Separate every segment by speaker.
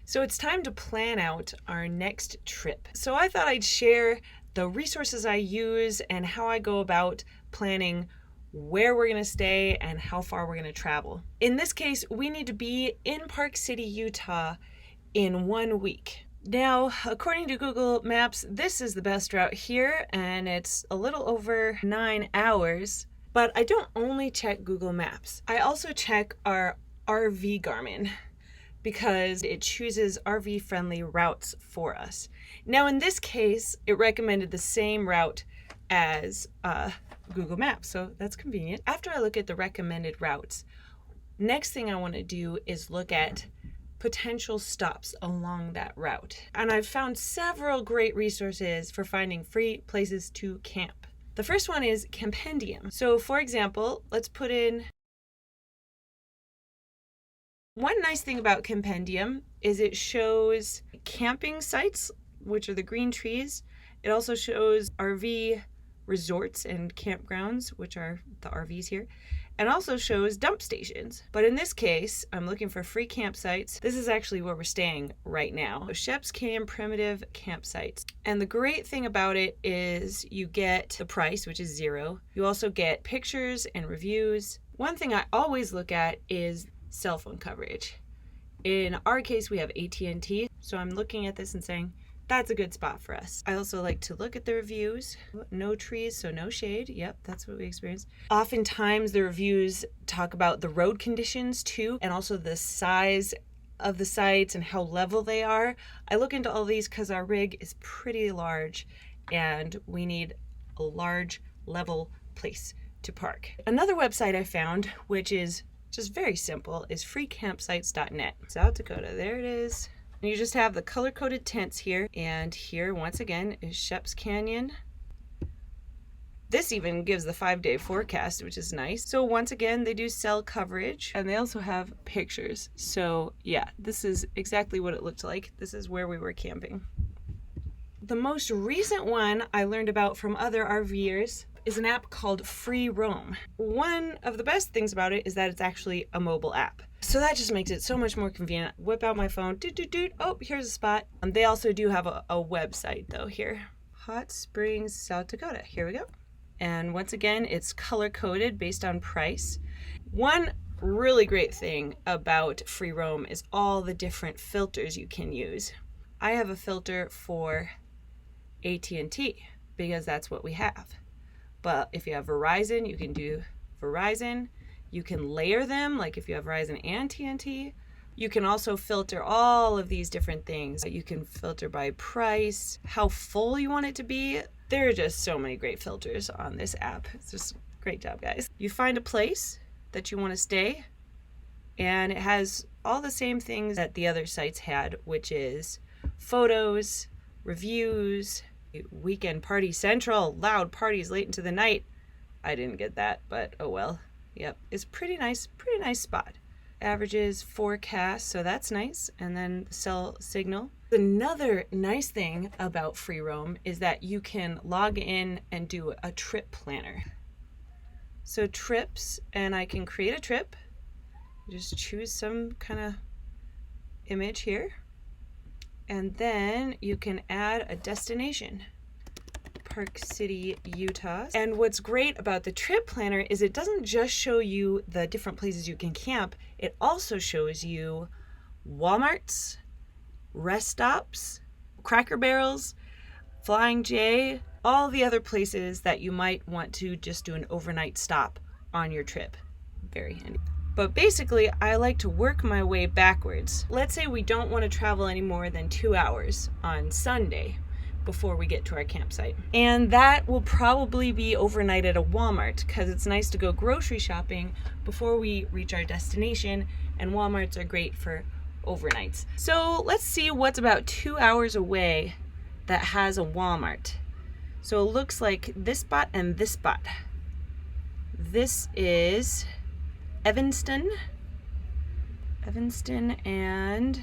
Speaker 1: So it's time to plan out our next trip. So I thought I'd share the resources I use and how I go about planning where we're going to stay and how far we're going to travel. In this case, we need to be in Park City, Utah in 1 week. Now, according to Google Maps, this is the best route here, and it's a little over 9 hours. But I don't only check Google Maps. I also check our RV Garmin, because it chooses RV-friendly routes for us. Now, in this case, it recommended the same route as Google Maps, so that's convenient. After I look at the recommended routes, next thing I want to do is look at potential stops along that route. And I've found several great resources for finding free places to camp. The first one is Campendium. So, for example, let's put in. One nice thing about Campendium is it shows camping sites, which are the green trees. It also shows RV resorts and campgrounds, which are the RVs here, and also shows dump stations. But in this case, I'm looking for free campsites. This is actually where we're staying right now. Sheps Camp Primitive Campsites. And the great thing about it is you get the price, which is $0. You also get pictures and reviews. One thing I always look at is cell phone coverage. In our case, we have AT&T, so I'm looking at this and saying, that's a good spot for us. I also like to look at the reviews. No trees, so no shade. Yep, that's what we experienced. Oftentimes, the reviews talk about the road conditions too, and also the size of the sites and how level they are. I look into all these because our rig is pretty large, and we need a large, level place to park. Another website I found, which is just very simple, is freecampsites.net. South Dakota, there it is. And you just have the color-coded tents here. And here, once again, is Sheps Canyon. This even gives the 5-day forecast, which is nice. So once again, they do cell coverage, and they also have pictures. So yeah, this is exactly what it looked like. This is where we were camping. The most recent one I learned about from other RVers is an app called Free Roam. One of the best things about it is that it's actually a mobile app. So that just makes it so much more convenient. Whip out my phone, doot. Oh, here's a spot. They also do have a website though here. Hot Springs, South Dakota. Here we go. And once again, it's color coded based on price. One really great thing about Free Roam is all the different filters you can use. I have a filter for AT&T because that's what we have. But if you have Verizon, you can do Verizon. You can layer them, like if you have Verizon and TNT. You can also filter all of these different things. You can filter by price, how full you want it to be. There are just so many great filters on this app. It's just great job, guys. You find a place that you want to stay, and it has all the same things that the other sites had, which is photos, reviews, weekend party central, loud parties late into the night. I didn't get that, but oh well. Yep, it's pretty nice spot. Averages forecast, so that's nice. And then cell signal. Another nice thing about Free Roam is that you can log in and do a trip planner. So trips, and I can create a trip. Just choose some kind of image here. And then you can add a destination, Park City, Utah. And what's great about the trip planner is it doesn't just show you the different places you can camp, it also shows you Walmarts, rest stops, Cracker Barrels, Flying J, all the other places that you might want to just do an overnight stop on your trip. Very handy. But basically, I like to work my way backwards. Let's say we don't want to travel any more than 2 hours on Sunday before we get to our campsite. And that will probably be overnight at a Walmart because it's nice to go grocery shopping before we reach our destination, and Walmarts are great for overnights. So let's see what's about 2 hours away that has a Walmart. So it looks like this spot and this spot. This is Evanston and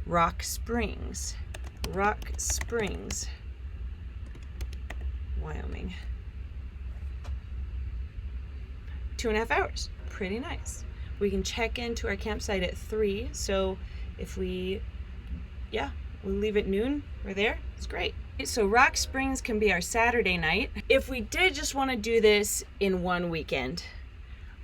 Speaker 1: Rock Springs, Wyoming. 2.5 hours, pretty nice. We can check into our campsite at 3, so if we yeah, we leave at noon. We're there. It's great. So Rock Springs can be our Saturday night. If we did just want to do this in one weekend,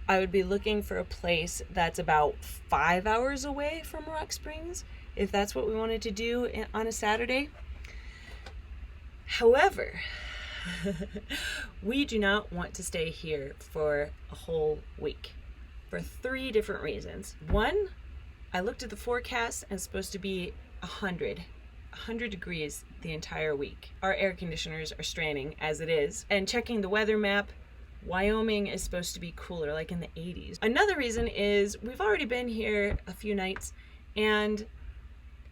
Speaker 1: I would be looking for a place that's about 5 hours away from Rock Springs, if that's what we wanted to do on a Saturday. However, we do not want to stay here for a whole week for 3 different reasons. One, I looked at the forecast and it's supposed to be 100 degrees the entire week. Our air conditioners are straining as it is. And checking the weather map, Wyoming is supposed to be cooler, like in the 80s. Another reason is we've already been here a few nights and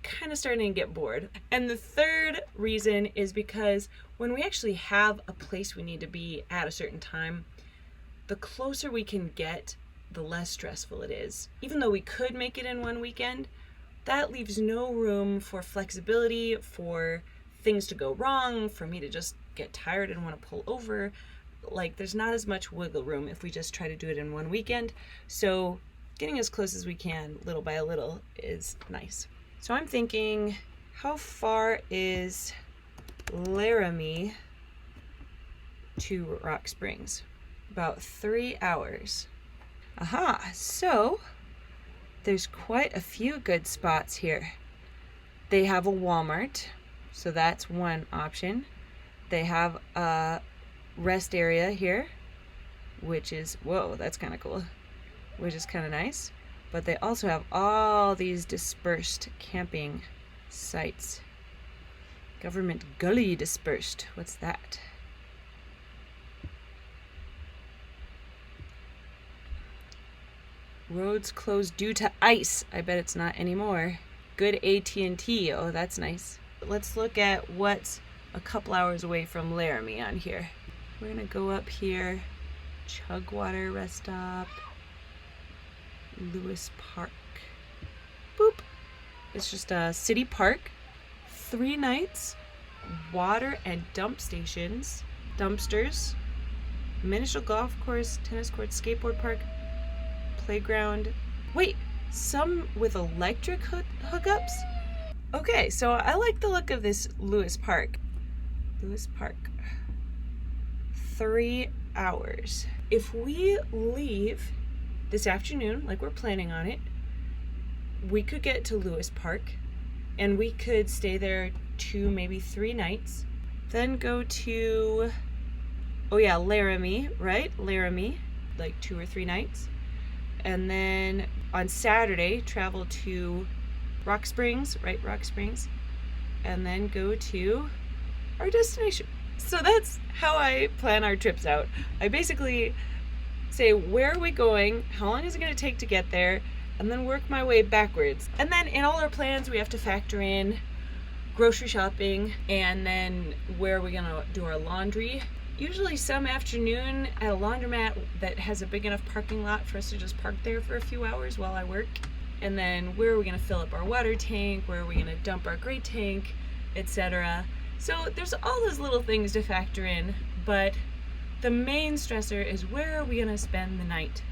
Speaker 1: kind of starting to get bored. And the third reason is because when we actually have a place we need to be at a certain time, the closer we can get, the less stressful it is. Even though we could make it in one weekend, that leaves no room for flexibility, for things to go wrong, for me to just get tired and want to pull over. Like, there's not as much wiggle room if we just try to do it in one weekend. So getting as close as we can, little by little, is nice. So I'm thinking, how far is Laramie to Rock Springs? About 3 hours. Aha, so there's quite a few good spots here. They have a Walmart, so that's one option. They have a rest area here, which is, whoa, that's kind of cool, which is kind of nice. But they also have all these dispersed camping sites. Government Gully dispersed. What's that? Roads closed due to ice. I bet it's not anymore. Good AT&T. Oh, that's nice. Let's look at what's a couple hours away from Laramie on here. We're gonna go up here. Chugwater Rest Stop. Lewis Park. Boop. It's just a city park. 3 nights. Water and dump stations. Dumpsters. Miniature golf course. Tennis courts. Skateboard park. Playground. Wait, some with electric hookups? Okay, so I like the look of this Lewis Park. Lewis Park. 3 hours. If we leave this afternoon, like we're planning on it, we could get to Lewis Park and we could stay there 2, maybe 3 nights. Then go to, oh yeah, Laramie, right? Laramie, like 2 or 3 nights. And then on Saturday, travel to Rock Springs, right? Rock Springs. And then go to our destination. So that's how I plan our trips out. I basically say, where are we going? How long is it going to take to get there? And then work my way backwards. And then in all our plans, we have to factor in grocery shopping and then where are we going to do our laundry. Usually some afternoon at a laundromat that has a big enough parking lot for us to just park there for a few hours while I work. And then where are we going to fill up our water tank? Where are we going to dump our gray tank, etc. So there's all those little things to factor in, but the main stressor is where are we going to spend the night?